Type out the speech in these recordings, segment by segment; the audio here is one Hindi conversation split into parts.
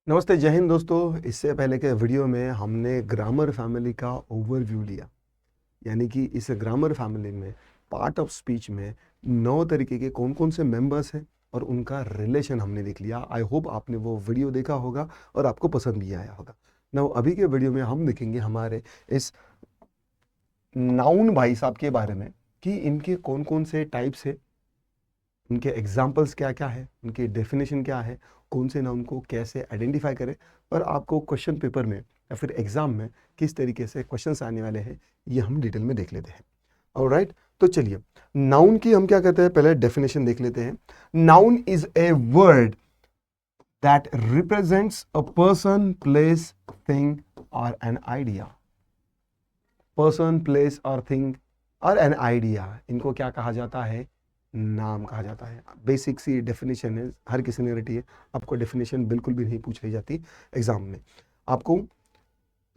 नमस्ते, जय हिंद दोस्तों। इससे पहले के वीडियो में हमने ग्रामर फैमिली का ओवरव्यू लिया, यानी कि इस ग्रामर फैमिली में पार्ट ऑफ स्पीच में 9 तरीके के कौन कौन से मेंबर्स हैं और उनका रिलेशन हमने देख लिया। आई होप आपने वो वीडियो देखा होगा और आपको पसंद भी आया होगा। नाउ अभी के वीडियो में हम देखेंगे हमारे इस नाउन भाई साहब के बारे में कि इनके कौन कौन से टाइप्स है, उनके एग्जाम्पल्स क्या क्या है, उनकी डेफिनेशन क्या है, कौन से नाउन को कैसे आइडेंटिफाई करें और आपको क्वेश्चन पेपर में या फिर एग्जाम में किस तरीके से क्वेश्चंस आने वाले हैं, ये हम डिटेल में देख लेते हैं। ऑलराइट, तो चलिए नाउन की हम क्या कहते हैं, पहले डेफिनेशन देख लेते हैं। Noun is a word that represents a person, place, thing और एन आइडिया। पर्सन, प्लेस और थिंग और एन आइडिया, इनको क्या कहा जाता है? नाम कहा जाता है। बेसिक सी डेफिनेशन है, हर किसी ने रटी है, आपको डेफिनेशन बिल्कुल भी नहीं पूछ रही जाती एग्जाम में। आपको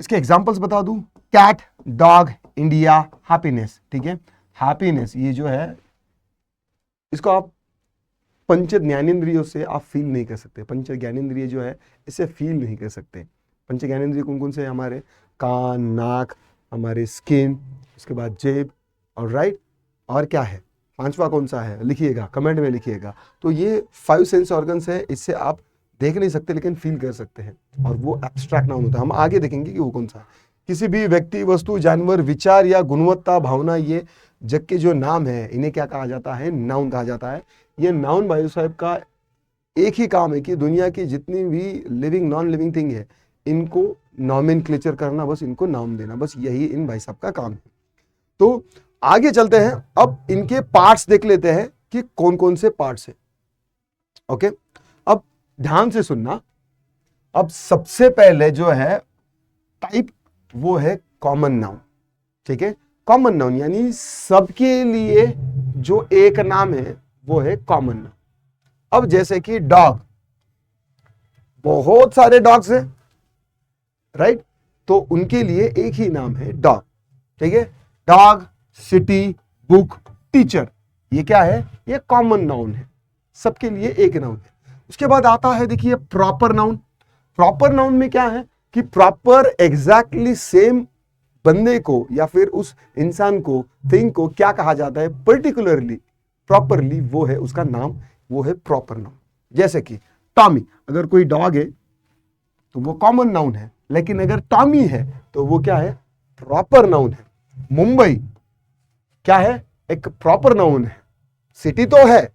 इसके एग्जांपल्स बता दूं, कैट, डॉग, इंडिया, हैप्पीनेस। ठीक है, हैप्पीनेस ये जो है इसको आप पंच ज्ञानेंद्रियों से आप फील नहीं कर सकते। पंच ज्ञानेंद्रिय जो है इसे फील नहीं कर सकते। पंच ज्ञानेंद्रिय कौन कौन से? हमारे कान, नाक, हमारे स्किन, उसके बाद जेब और राइट, और क्या है पांचवा कौन सा है? लिखिएगा, कमेंट में लिखिएगा। तो ये 5 सेंस ऑर्गन्स है, इससे आप देख नहीं सकते लेकिन फील कर सकते हैं, और वो एब्स्ट्रैक्ट नाउन होता है। हम आगे देखेंगे कि वो कौन सा है। किसी भी व्यक्ति, वस्तु, जानवर, विचार या गुणवत्ता, भावना, ये जग के जो नाम है इन्हें क्या कहा जाता है? नाउन कहा जाता है। ये नाउन भाई साहब का एक ही काम है कि दुनिया की जितनी भी लिविंग नॉन लिविंग थिंग है इनको नॉमेनक्लेचर करना, बस इनको नाम देना, बस यही इन भाई साहब का काम है। तो आगे चलते हैं, अब इनके पार्ट्स देख लेते हैं कि कौन कौन से पार्ट्स हैं। ओके, अब ध्यान से सुनना। अब सबसे पहले जो है टाइप, वो है कॉमन नाउन। ठीक है, कॉमन नाउन यानी सबके लिए जो एक नाम है वो है कॉमन नाउन। अब जैसे कि डॉग, बहुत सारे डॉग्स हैं, राइट, तो उनके लिए एक ही नाम है डॉग। ठीक है, डॉग, सिटी, बुक, टीचर, ये क्या है? ये कॉमन नाउन है, सबके लिए एक नाउन है। उसके बाद आता है, देखिए, प्रॉपर नाउन। प्रॉपर नाउन में क्या है कि प्रॉपर एग्जैक्टली सेम बंदे को या फिर उस इंसान को, थिंग को क्या कहा जाता है? पर्टिकुलरली, प्रॉपरली, वो है उसका नाम, वो है प्रॉपर नाउन। जैसे कि टॉमी, अगर कोई डॉग है तो वो कॉमन नाउन है, लेकिन अगर टॉमी है तो वो क्या है? प्रॉपर नाउन है। मुंबई क्या है? एक प्रॉपर नाउन है। सिटी तो है,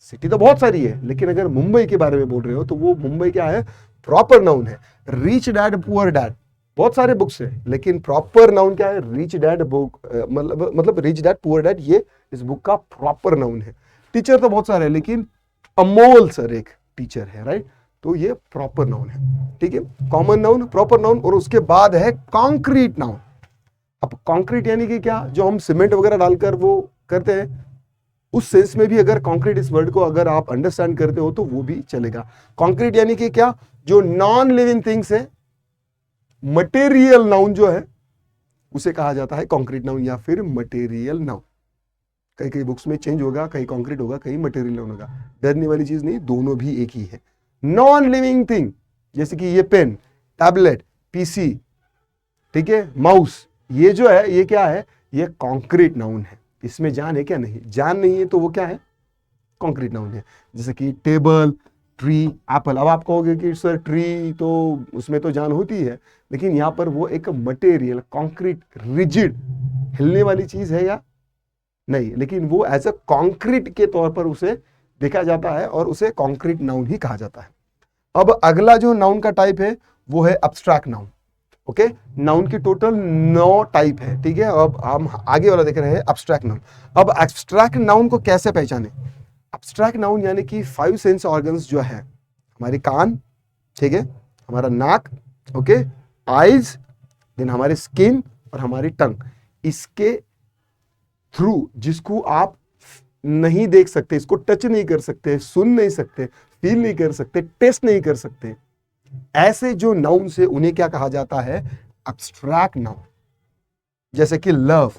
सिटी तो बहुत सारी है, लेकिन अगर मुंबई के बारे में बोल रहे हो तो वो मुंबई क्या है? प्रॉपर नाउन है। रिच डैड, पुअर डैड, बहुत सारे बुक्स है, लेकिन प्रॉपर नाउन क्या है? रिच डैड बुक, मतलब रिच डैड पुअर डैड, ये इस बुक का प्रॉपर नाउन है। टीचर तो बहुत सारे है, लेकिन अमोल सर एक टीचर है, राइट, तो ये प्रॉपर नाउन है। ठीक है, कॉमन नाउन, प्रॉपर नाउन, और उसके बाद है कॉन्क्रीट नाउन। अब कॉन्क्रीट यानी कि क्या? जो हम सीमेंट वगैरह डालकर वो करते हैं, उस सेंस में भी अगर कॉन्क्रीट इस वर्ड को अगर आप अंडरस्टैंड करते हो तो वो भी चलेगा। कॉन्क्रीट यानी कि क्या? जो नॉन लिविंग थिंग्स है, मटेरियल नाउन जो है उसे कहा जाता है कॉन्क्रीट नाउन या फिर मटेरियल नाउन। कई कई बुक्स में चेंज होगा, कहीं कॉन्क्रीट होगा, कहीं मटेरियल नाउन होगा, डरने वाली चीज नहीं, दोनों भी एक ही है। नॉन लिविंग थिंग, जैसे कि ये पेन, टैबलेट, पीसी, ठीक है, माउस, ये जो है ये क्या है? ये कॉन्क्रीट नाउन है। इसमें जान है क्या? नहीं, जान नहीं है तो वो क्या है? कॉन्क्रीट नाउन है। जैसे कि टेबल, ट्री, एप्पल। अब आप कहोगे कि सर ट्री तो उसमें तो जान होती है, लेकिन यहां पर वो एक मटेरियल, कॉन्क्रीट, रिजिड, हिलने वाली चीज है या नहीं, लेकिन वो एज अ कॉन्क्रीट के तौर पर उसे देखा जाता है और उसे कॉन्क्रीट नाउन ही कहा जाता है। अब अगला जो नाउन का टाइप है वो है एब्स्ट्रैक्ट नाउन। ओके, नाउन की टोटल 9 टाइप है। ठीक है, अब हम आगे वाला देख रहे हैं एब्स्ट्रैक्ट नाउन। अब एब्स्ट्रैक्ट नाउन को कैसे पहचाने? एब्स्ट्रैक्ट नाउन यानी कि 5 सेंस ऑर्गन्स जो है, हमारे कान, ठीक है, हमारा नाक, ओके, आईज, देन हमारे स्किन और हमारी टंग, इसके थ्रू, जिसको आप नहीं देख सकते, इसको टच नहीं कर सकते, सुन नहीं सकते, फील नहीं कर सकते, टेस्ट नहीं कर सकते, ऐसे जो नाउन से उन्हें क्या कहा जाता है? Abstract noun. जैसे कि लव,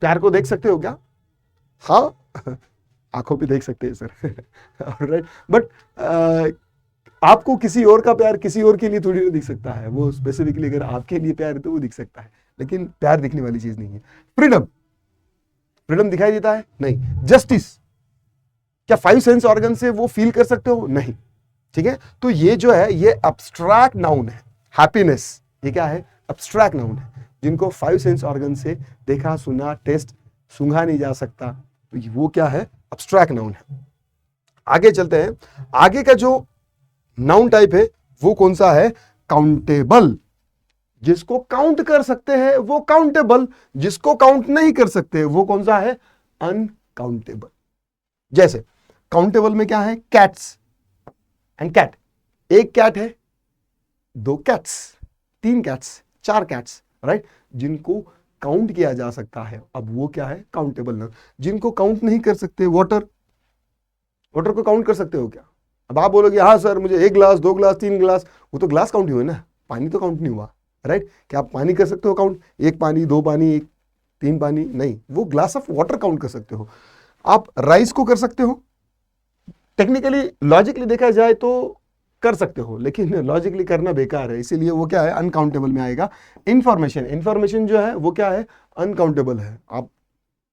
प्यार को देख सकते हो क्या? हाँ, आंखों पे देख सकते हैं सर, राइट, बट आपको किसी और का प्यार किसी और के लिए थोड़ी ना दिख सकता है, वो स्पेसिफिकली अगर आपके लिए प्यार है तो वो दिख सकता है, लेकिन प्यार दिखने वाली चीज नहीं है। फ्रीडम, फ्रीडम दिखाई देता है? नहीं। जस्टिस, क्या 5 सेंस ऑर्गन से वो फील कर सकते हो? नहीं। ठीक है, तो ये जो है ये अब्स्ट्रैक्ट नाउन है। हैप्पीनेस, ये क्या है? अब्स्ट्रैक्ट नाउन है, जिनको 5 सेंस ऑर्गन से देखा सुना टेस्ट सूंघा नहीं जा सकता, तो वो क्या है? अब्स्ट्रैक्ट नाउन है। आगे चलते हैं, आगे का जो नाउन टाइप है वो कौन सा है? काउंटेबल। जिसको काउंट कर सकते हैं वो काउंटेबल, जिसको काउंट नहीं कर सकते वो कौन सा है? अनकाउंटेबल। जैसे काउंटेबल में क्या है? कैट्स एंड कैट, एक कैट है, 2 कैट्स, 3 कैट्स, 4 कैट्स, राइट, जिनको काउंट किया जा सकता है, अब वो क्या है? Countable noun. जिनको काउंट नहीं कर सकते, वाटर, वाटर को काउंट कर सकते हो क्या? अब आप बोलोगे हाँ सर मुझे 1 ग्लास 2 ग्लास 3 ग्लास, वो तो ग्लास काउंट ही हुए ना, पानी तो काउंट नहीं हुआ, राइट। क्या आप पानी कर सकते हो काउंट? 1 पानी 2 पानी 3 पानी? नहीं, वो ग्लास ऑफ वाटर काउंट कर सकते हो। आप राइस को कर सकते हो, टेक्निकली लॉजिकली देखा जाए तो कर सकते हो, लेकिन लॉजिकली करना बेकार है, इसीलिए वो क्या है? अनकाउंटेबल में आएगा। इंफॉर्मेशन, इंफॉर्मेशन जो है वो क्या है? अनकाउंटेबल है। आप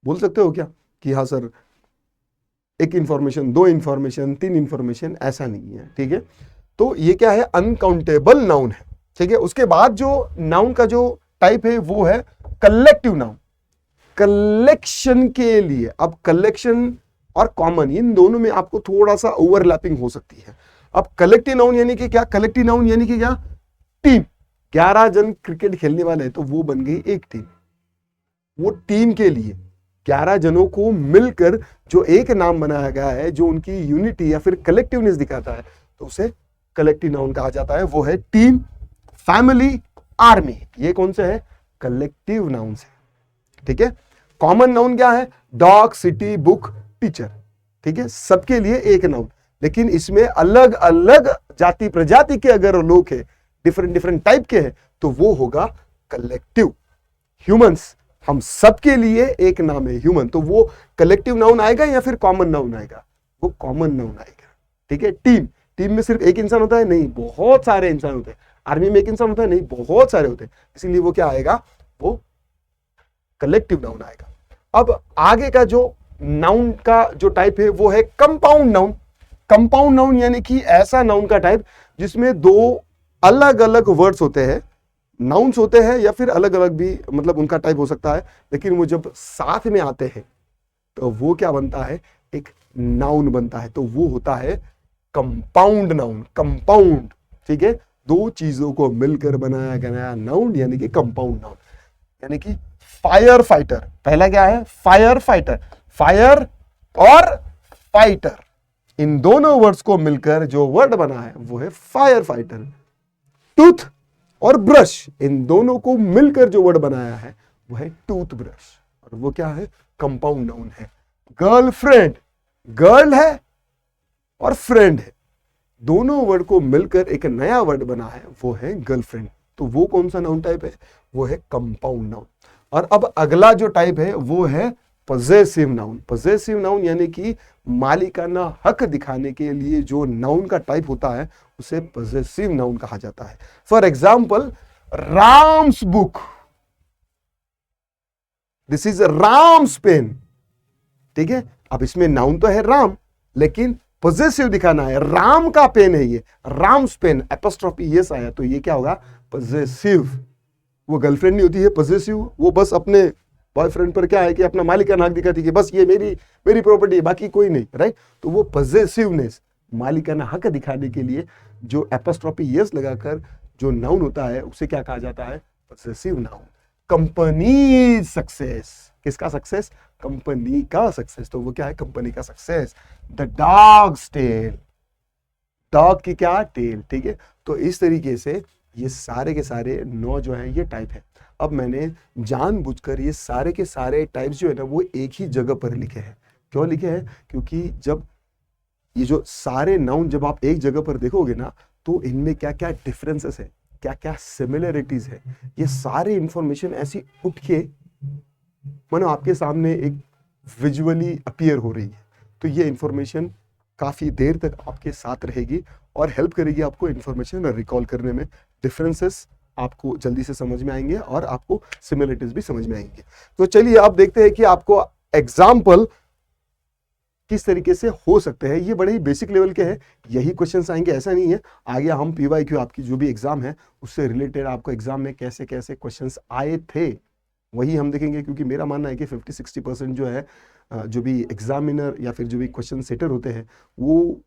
बोल सकते हो क्या कि हाँ सर 1 इंफॉर्मेशन 2 इंफॉर्मेशन 3 इंफॉर्मेशन? ऐसा नहीं है, ठीक है। तो ये क्या है? अनकाउंटेबल नाउन है, ठीक है। उसके बाद जो नाउन का जो टाइप है वो है कलेक्टिव नाउन। कलेक्शन के लिए, अब कलेक्शन और कॉमन इन दोनों में आपको थोड़ा सा ओवरलैपिंग हो सकती है। अब कलेक्टिव नाउन यानी कि क्या? कलेक्टिव नाउन यानी कि क्या? टीम। 11 जन क्रिकेट खेलने वाले हैं तो वो बन गई एक टीम। वो टीम के लिए 11 जनों को मिलकर जो एक नाम बनाया गया है, जो उनकी यूनिटी या फिर कलेक्टिवनेस दिखाता है, तो उसे कलेक्टिव नाउन कहा जाता है। वो है टीम, फैमिली, आर्मी। ये कौन से है? कलेक्टिव नाउन है, ठीक है। कॉमन नाउन क्या है? डॉग, सिटी, बुक, टीचर, ठीक है, सबके लिए एक नाउन। लेकिन इसमें अलग अलग जाति प्रजाति के अगर लोग हैं, डिफरेंट डिफरेंट टाइप के हैं, तो वो होगा कलेक्टिव। ह्यूमंस, हम सबके लिए एक नाम है ह्यूमन, तो वो कलेक्टिव नाउन आएगा या फिर कॉमन नाउन आएगा? वो कॉमन नाउन आएगा, ठीक है। टीम, टीम में सिर्फ एक इंसान होता है? नहीं, बहुत सारे इंसान होते हैं। आर्मी में एक इंसान होता है? नहीं, बहुत सारे होते हैं। इसीलिए वो क्या आएगा? वो कलेक्टिव नाउन आएगा। अब आगे का जो नाउन का जो टाइप है वो है कंपाउंड नाउन। कंपाउंड नाउन यानी कि ऐसा नाउन का टाइप जिसमें 2 अलग अलग वर्ड्स होते हैं, नाउन्स होते हैं, या फिर अलग अलग भी, मतलब उनका टाइप हो सकता है, लेकिन वो जब साथ में आते हैं तो वो क्या बनता है? एक नाउन बनता है, तो वो होता है कंपाउंड नाउन। कंपाउंड, ठीक है, 2 चीजों को मिलकर बनाया गया नाउन यानी कि कंपाउंड नाउन। यानी कि फायर फाइटर, पहला क्या है? Fire fighter. फायर और फाइटर, इन दोनों वर्ड्स को मिलकर जो वर्ड बना है वो है फायर फाइटर। टूथ और ब्रश, इन दोनों को मिलकर जो वर्ड बनाया है वो है टूथ ब्रश, और वो क्या है? कंपाउंड नाउन है। गर्लफ्रेंड, गर्ल है और फ्रेंड है, दोनों वर्ड को मिलकर एक नया वर्ड बना है, वो है गर्लफ्रेंड। तो वो कौन सा नाउन टाइप है? वो है कंपाउंड नाउन। और अब अगला जो टाइप है वो है पजेसिव नाउन। पजेसिव नाउन यानी कि मालिकाना हक दिखाने के लिए जो नाउन का टाइप होता है उसे पजेसिव नाउन कहा जाता है। For example, Ram's book, this is Ram's pen, ठीक है। अब इसमें नाउन तो है राम, लेकिन पजेसिव दिखाना है, राम का पेन है ये, राम्स पेन, एपोस्ट्रोफी यस आया, तो ये क्या होगा? पजेसिव। वो गर्लफ्रेंड नहीं होती है पजेसिव, वो बस अपने बॉयफ्रेंड पर क्या है कि अपना मालिकाना हक दिखाती है कि बस ये मेरी प्रॉपर्टी है, बाकी कोई नहीं, राइट। तो वो पजेसिवनेस, मालिकाना हक दिखाने के लिए जो एपोस्ट्रोफी यस लगाकर जो नाउन होता है उसे क्या कहा जाता है? Possessive noun. कंपनी सक्सेस, किसका सक्सेस? कंपनी का सक्सेस, तो वो क्या है? कंपनी का success. The dog's tail, dog की क्या? टेल, ठीक है। तो इस तरीके से ये सारे के सारे 9 जो है ये टाइप है। अब मैंने जानबूझकर ये सारे के सारे टाइप्स जो है ना वो एक ही जगह पर लिखे हैं। क्यों लिखे हैं? क्योंकि जब ये जो सारे नाउन जब आप एक जगह पर देखोगे ना, तो इनमें क्या क्या डिफरेंसेस है, क्या क्या सिमिलरिटीज है, ये सारे इंफॉर्मेशन ऐसी उठ के मानो आपके सामने एक विजुअली अपीयर हो रही है। तो ये इंफॉर्मेशन काफी देर तक आपके साथ रहेगी और हेल्प करेगी आपको इन्फॉर्मेशन रिकॉल करने में। डिफरेंसेस आपको जल्दी से समझ में आएंगे और आपको सिमिलरिटीज भी समझ में आएंगे। तो चलिए आप देखते हैं कि आपको एग्जाम्पल किस तरीके से हो सकते हैं। ये बड़े ही बेसिक लेवल के हैं, यही क्वेश्चंस आएंगे, ऐसा नहीं है। आगे हम पीवाईक्यू आपकी जो भी एग्जाम है उससे रिलेटेड आपको एग्जाम में कैसे कैसे क्वेश्चंस आए थे वही हम देखेंगे, क्योंकि मेरा मानना है कि 50-60% जो है जो भी एग्जामिनर या फिर जो भी क्वेश्चन सेटर होते हैं वो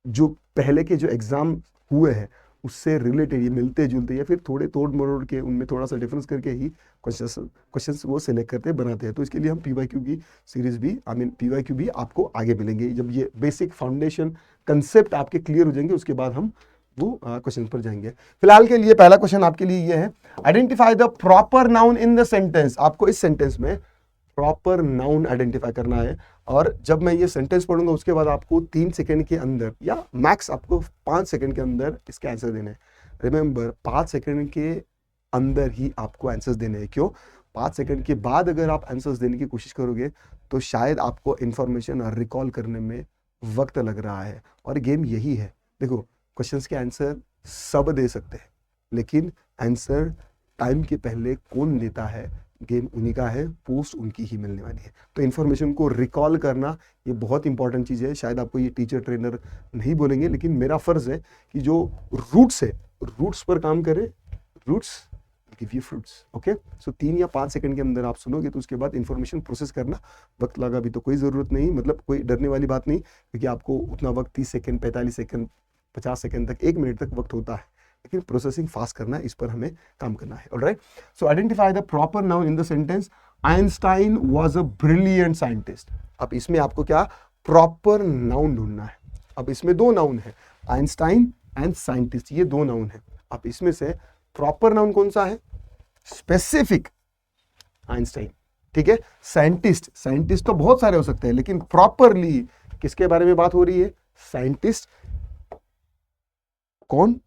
जो पहले के जो एग्जाम हुए हैं उससे रिलेटेड ये मिलते जुलते या फिर थोड़े तोड़ मरोड़ के उनमें थोड़ा सा डिफरेंस करके ही क्वेश्चंस वो सिलेक्ट करते बनाते हैं। तो इसके लिए हम पीवाईक्यू की सीरीज भी पीवाईक्यू भी आपको आगे मिलेंगे। जब ये बेसिक फाउंडेशन कंसेप्ट आपके क्लियर हो जाएंगे उसके बाद हम वो क्वेश्चन पर जाएंगे। फिलहाल के लिए पहला क्वेश्चन आपके लिए ये है, identify the proper noun in the sentence. आपको इस सेंटेंस में प्रॉपर नाउन आइडेंटिफाई करना है और जब मैं ये सेंटेंस पढ़ूंगा उसके बाद आपको 3 सेकंड के अंदर या मैक्स आपको 5 सेकंड के अंदर इसके आंसर देने हैं। रिमेंबर 5 सेकंड के अंदर ही आपको आंसर्स देने हैं। क्यों? 5 सेकंड के बाद अगर आप आंसर्स देने की कोशिश करोगे तो शायद आपको इंफॉर्मेशन रिकॉल करने में वक्त लग रहा है। और गेम यही है, देखो क्वेश्चंस के आंसर सब दे सकते हैं लेकिन आंसर टाइम के पहले कौन देता है गेम उन्हीं का है, पोस्ट उनकी ही मिलने वाली है। तो इन्फॉर्मेशन को रिकॉल करना ये बहुत इंपॉर्टेंट चीज़ है। शायद आपको ये टीचर ट्रेनर नहीं बोलेंगे लेकिन मेरा फर्ज है कि जो रूट्स है रूट्स पर काम करें, roots give you fruits. Okay, so 3 या 5 सेकंड के अंदर आप सुनोगे तो उसके बाद इन्फॉर्मेशन प्रोसेस करना वक्त लगा भी तो कोई ज़रूरत नहीं, मतलब कोई डरने वाली बात नहीं, क्योंकि आपको उतना वक्त 30 सेकंड 45 सेकंड 50 सेकंड तक 1 मिनट तक वक्त होता है, लेकिन प्रोसेसिंग फास्ट करना है, इस पर हमें काम करना है। Alright, so identify the proper noun in the sentence. Einstein was a brilliant scientist. अब इसमें आपको क्या प्रॉपर नाउन ढूंढना है। अब इसमें 2 नाउन है, आइंस्टाइन एंड साइंटिस्ट, ये 2 नाउन है। अब इसमें से प्रॉपर नाउन कौन सा है? स्पेसिफिक आइंस्टाइन, ठीक है। साइंटिस्ट, साइंटिस्ट तो बहुत सारे हो सकते हैं लेकिन प्रॉपरली किसके बारे में बात हो रही है? साइंटिस्ट कौन?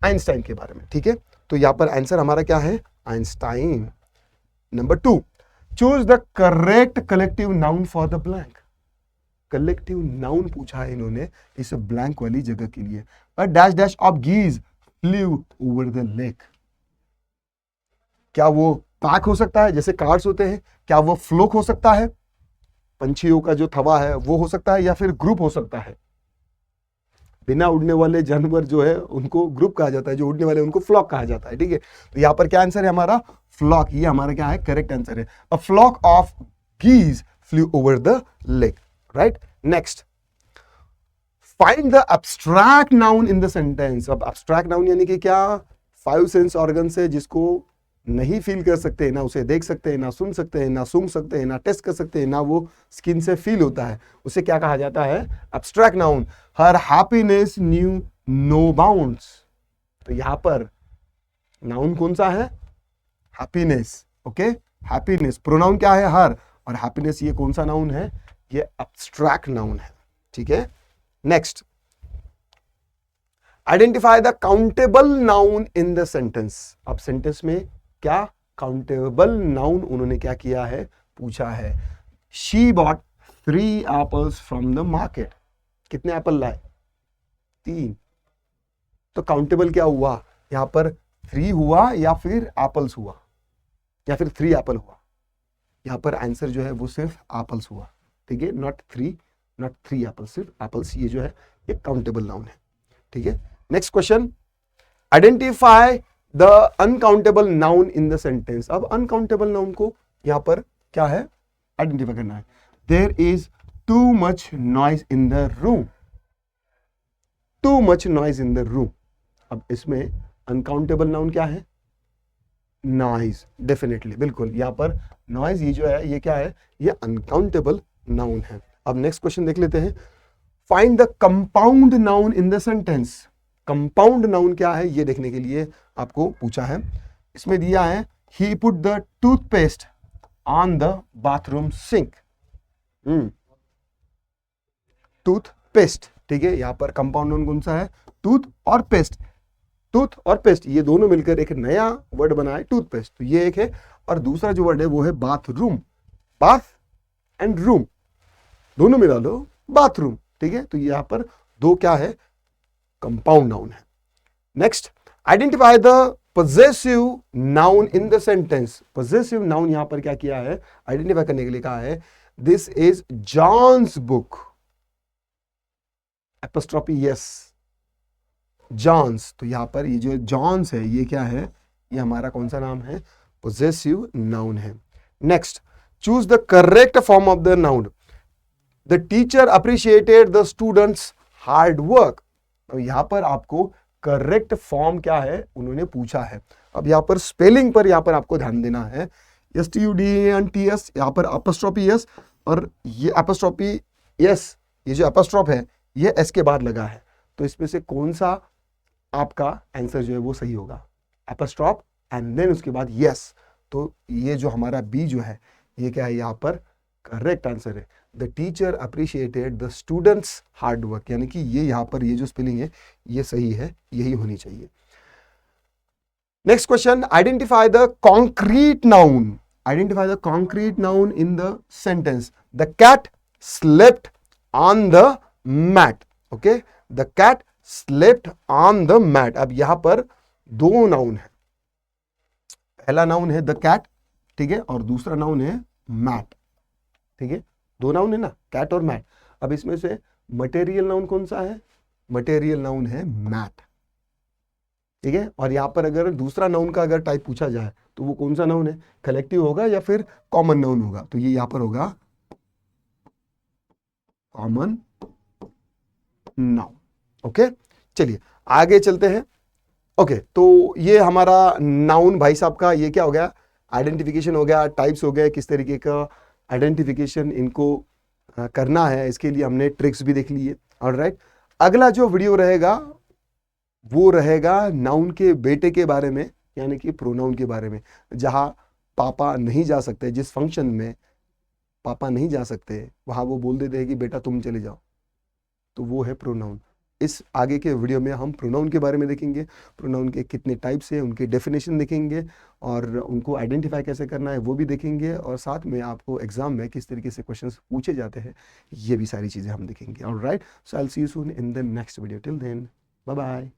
आइंस्टाइन के बारे में, ठीक है। तो यहां पर आंसर हमारा क्या है? Einstein. Number 2, choose the correct collective noun for the blank. Collective noun पूछा है इन्होंने इस ब्लैंक वाली जगह के लिए। A dash dash of geese flew over the lake. क्या वो पैक हो सकता है जैसे कार्ड्स होते हैं? क्या वो फ्लोक हो सकता है, पंछियों का जो थवा है वो हो सकता है, या फिर ग्रुप हो सकता है? बिना उड़ने वाले जानवर जो है उनको ग्रुप कहा जाता है, जो उड़ने वाले उनको फ्लॉक कहा जाता है, ठीक है। तो यहां पर क्या आंसर है हमारा? फ्लॉक। ये हमारा क्या है? करेक्ट आंसर है। A flock of geese flew over the lake, right. Next, find the abstract noun in the sentence. अब एब्स्ट्रैक्ट नाउन यानी कि क्या? 5 सेंस ऑर्गन से जिसको नहीं फील कर सकते, ना उसे देख सकते हैं, ना सुन सकते हैं, ना सूंघ सकते हैं, ना टेस्ट कर सकते हैं, ना वो स्किन से फील होता है, उसे क्या कहा जाता है? Abstract noun. Her happiness knew no bounds. तो यहां पर नाउन कौन सा है? हैप्पीनेस। Okay, happiness. प्रोनाउन क्या है? हर। और हैप्पीनेस ये कौन सा नाउन है? ये एब्स्ट्रैक्ट नाउन है, ठीक है। Next, identify the countable noun in the sentence. अब सेंटेंस में क्या काउंटेबल नाउन उन्होंने क्या किया है? पूछा है। She bought 3 apples from the market. कितने एप्पल लाए? 3। तो काउंटेबल क्या हुआ यहां पर? 3 हुआ या फिर एप्पल्स हुआ, या फिर 3 एप्पल हुआ? यहां पर आंसर जो है वो सिर्फ एप्पल्स हुआ, ठीक है। नॉट 3 एप्पल्स, सिर्फ एप्पल्स। ये जो है ये काउंटेबल नाउन है, ठीक है। Next question, identify the uncountable noun in the sentence. अब अनकाउंटेबल नाउन को यहां पर क्या है? आइडेंटिफाई करना है। There is too much noise in the room. Too much noise in the room. अब इसमें अनकाउंटेबल नाउन क्या है? नॉइज। डेफिनेटली, बिल्कुल। यहां पर नॉइज ये जो है ये क्या है? ये अनकाउंटेबल नाउन है। अब नेक्स्ट क्वेश्चन देख लेते हैं। Find the compound noun in the sentence. Compound noun क्या है ये देखने के लिए आपको पूछा है। इसमें दिया है ही put the toothpaste on the bathroom sink. Toothpaste, ठीक है। यहां पर कंपाउंड नाउन कौन सा है? टूथ और पेस्ट। टूथ और पेस्ट ये दोनों मिलकर एक नया वर्ड बना है टूथपेस्ट। तो ये एक है, और दूसरा जो वर्ड है वो है बाथरूम। बाथ एंड रूम दोनों मिला लो, बाथरूम। ठीक है, तो यहाँ पर दो क्या है, कंपाउंड नाउन है। Next, identify the possessive noun in the sentence. Possessive noun यहां पर क्या किया है, आइडेंटिफाई करने के लिए कहा है, this is John's book, apostrophe yes, John's. तो यहां पर ये जो जॉन्स है ये क्या है, ये हमारा कौन सा नाम है, पोजेसिव नाउन है। Next, choose the correct form of the noun. The teacher appreciated the students hard work. तो यहां पर आपको करेक्ट फॉर्म क्या है उन्होंने पूछा है। अब यहां पर स्पेलिंग पर यहां पर आपको ध्यान देना है, STUDENTS, यहां पर अपोस्ट्रोफी एस, और ये अपोस्ट्रोफी एस, ये जो अपोस्ट्रोफ है ये एस के बाद लगा है, तो इसमें से कौन सा आपका आंसर जो है वो सही होगा, अपोस्ट्रोफ एंड देन उसके बाद यस। तो ये जो हमारा बी जो है ये क्या है, यहाँ पर करेक्ट आंसर है। The teacher appreciated the students hard work, यानी कि ये यहाँ पर ये जो स्पेलिंग है ये सही है, यही होनी चाहिए। Next question, identify the concrete noun. Identify the concrete noun in the sentence. The cat slept on the mat. Okay, the cat slept on the mat. अब यहां पर दो नाउन है, पहला नाउन है द कैट, ठीक है, और दूसरा नाउन है मैट, ठीक है, दो नाउन है ना, कैट और मैट। अब इसमें से मटेरियल नाउन कौन सा है, मटेरियल नाउन है मैट, ठीक है। और यहां पर अगर दूसरा नाउन का अगर टाइप पूछा जाए तो वो कौन सा नाउन है, कलेक्टिव होगा या फिर कॉमन नाउन होगा, तो ये यहां पर होगा कॉमन नाउन। ओके, चलिए आगे चलते हैं। ओके, तो ये हमारा नाउन भाई साहब का ये क्या हो गया, आइडेंटिफिकेशन हो गया, टाइप्स हो गए, किस तरीके का आइडेंटिफिकेशन इनको करना है, इसके लिए हमने ट्रिक्स भी देख ली है। ऑलराइट, अगला जो वीडियो रहेगा वो रहेगा नाउन के बेटे के बारे में, यानी कि प्रोनाउन के बारे में, जहां पापा नहीं जा सकते, जिस फंक्शन में पापा नहीं जा सकते वहां वो बोल देते हैं कि बेटा तुम चले जाओ, तो वो है प्रोनाउन। इस आगे के वीडियो में हम प्रोनाउन के बारे में देखेंगे, प्रोनाउन के कितने टाइप्स हैं, उनके डेफिनेशन देखेंगे, और उनको आइडेंटिफाई कैसे करना है वो भी देखेंगे, और साथ में आपको एग्जाम में किस तरीके से क्वेश्चंस पूछे जाते हैं ये भी सारी चीज़ें हम देखेंगे। Alright, so I will see you soon in the next video. Till then, bye bye.